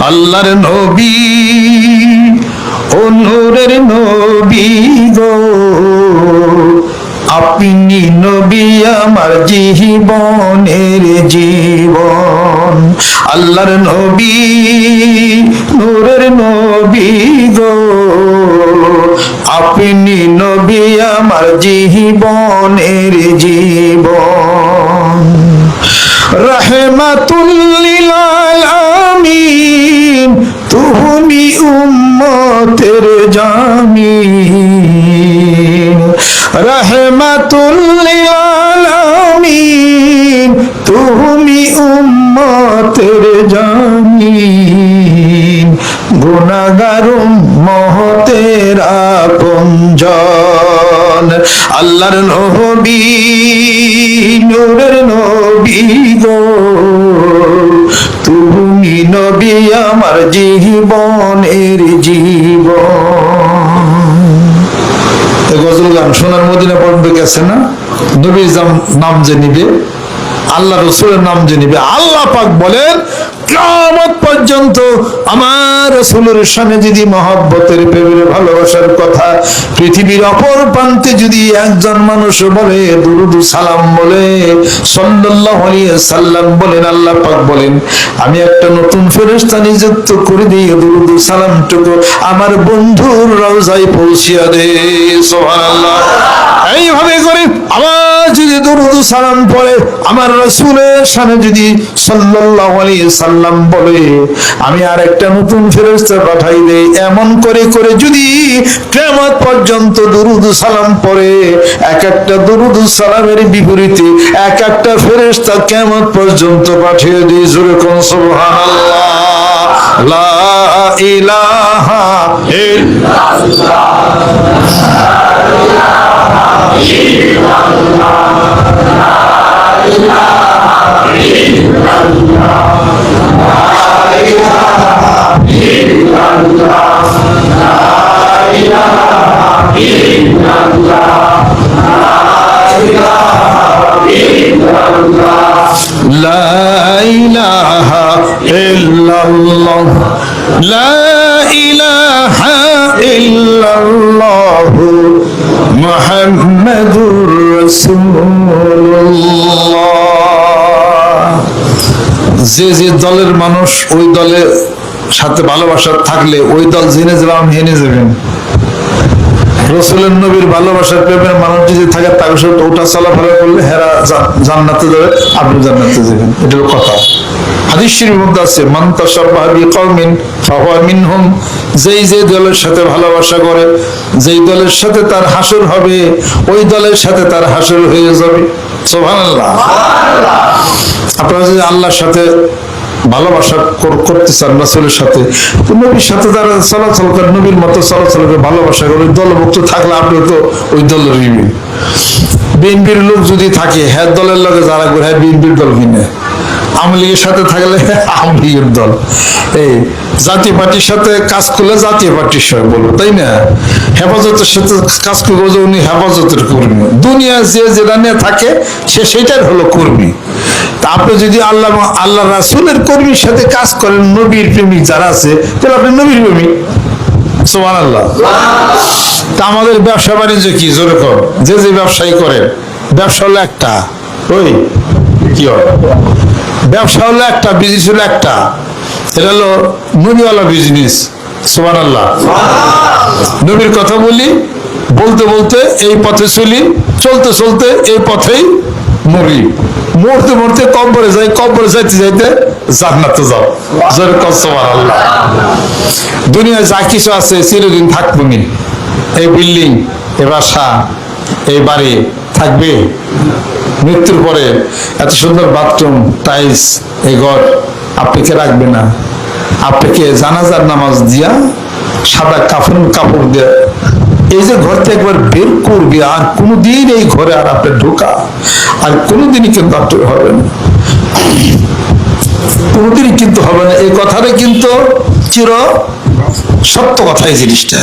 আল্লাহর নবী ও নূরের নবী গো, আপনি নবী আমার জীবনের জীবন। আল্লাহর নবী নূরের নবী গো, আপনি নবী আমার জীবনের জীবন। রাহমাতুল লিল আলামিন, তুমি উম্মতের জামিন। রাহমাতুল লিল আলামিন, তুমি উম্মতের জামিন। গুনাহগার উম্মতের আপনজন। আল্লাহর নবী নূরের নবী গো, তুমি নবী আমার জীবনের জীবন। গজল গান সোনার মদিনা পর্যন্ত গেছে না? নবীর নাম যে নিবে, আল্লাহ রসুলের নাম যে নিবে, আল্লাহ পাক বলেন কিয়ামত পর্যন্ত আমার রাসূলের সামনে যদি মহব্বতের প্রেমের ভালোবাসার কথা পৃথিবীর অপর প্রান্তে যদি একজন মানুষ বলে, দুরূদ সালাম বলে, সাল্লাল্লাহু আলাইহি সাল্লাম বলেন, আল্লাহ পাক বলেন আমি একটা নতুন ফেরেশতা নিযুক্ত করে দিয়ে দুরূদ সালামটুকু আমার বন্ধুর রওজায় পৌঁছিয়ে দে। সুবহানাল্লাহ। এইভাবে করে আবার যদি দুরূদ সালাম পড়ে আমার রাসূলের সামনে যদি সাল্লাল্লাহু আলাইহি সাল্লাম বলে, আমি আর একটা নতুন ফেরেশতা পাঠাই দেই। এমন করে করে যদি কিয়ামত পর্যন্ত দুরূদ সালাম পড়ে, এক একটা দুরূদ সালামের বিপরীতে এক একটা ফেরেশতা কিয়ামত পর্যন্ত পাঠিয়ে দেই। জোরে কোন সুবহানাল্লাহ। লা ইলাহা ইল্লাল্লাহ। মুহাম্মাদুর রাসূলুল্লাহ। যে যে দলের মানুষ ওই দলের সাথে ভালোবাসা থাকলে ওই দল জেনে যাবেন, হেনে যাবেন। রাসূলের নবীর ভালোবাসার প্রেমের মানুষ যদি থাকে তার সাথে ওটা চলাফেরা করলে হেরা জান্নাতে যাবে, আপনি জান্নাতে যাবেন। এটা হলো কথা। হাদিস শরীফের মধ্যে আছে মান তাশাব্বাহা বিকওমিন ফাহুয়া মিনহুম। যেই যে দলের সাথে ভালোবাসা করে, যেই দলের সাথে তার হাসর হবে, ওই দলের সাথে তার হাসর হয়ে যাবে। সুবহানাল্লাহ। আপনারা যদি আল্লাহর সাথে ভালোবাসা করতে চান, রাসূলের সাথে, নবীর সাথে যারা চলাচল করে, নবীর মতো চলাচল করে ভালোবাসা করে, দলভুক্ত থাকলে আপনি তো ওই দলের হইবেন। বিএনপির লোক যদি থাকে, হ্যাঁ দলের লগে যারা করে, হ্যাঁ বিএনপির দল কিনে। আওয়ামী লীগের সাথে থাকলে আওয়ামী লীগের দল। এই জাতীয় পার্টির সাথে কাজ করলে জাতীয় পার্টির সাথে বলবো, তাই না? হেফাজতের সাথে কাজ করলে উনি হেফাজতের কর্মী। দুনিয়া যে যেটা নিয়ে থাকে সে সেটার হলো কর্মী। তা আপনি যদি আল্লাহ রাসূলের কর্মীর সাথে কাজ করেন, নবীর প্রেমিক যারা আছে, তাহলে আপনি নবীর প্রেমিক। সুবহানাল্লাহ। তা আমাদের ব্যবসা বাণিজ্য কি? জোরে কর। যে যে ব্যবসায়ী করেন, ব্যবসা হলো একটা, ওই কি হয়, ব্যবসা হলো একটা, বিজনেস হলো একটা। এটা হলো নবীওয়ালা বিজনেস। সুবহানাল্লাহ। নবীর কথা বলি, বলতে বলতে এই পথে চলি, চলতে চলতে এই পথেই মরি, মরতে মরতে কবরে যাই, কবরে যাইতে যাইতে জান্নাতে যাও। জোরে কর সুবহানাল্লাহ। দুনিয়ায় যা কিছু আছে চিরদিন থাকবে না। এই বিল্ডিং, এই বাসা, এই বাড়ি থাকবে। মৃত্যুর পরে এত সুন্দর বাথরুম, টাইলস, এই ঘর আপনাকে রাখবে না। আপনাকে জানাজার নামাজ দিয়া, সাদা কাপড় দিয়ে এই যে ঘর থেকে একবার বের করবে, আর কোনোদিন এই ঘরে আর আপনার ঢোকা আর কোনোদিনই কিন্তু আপনার হবে না, কোনোদিনই কিন্তু হবে না। এই কথাটা কিন্তু চির সত্য কথা, এই জিনিসটা।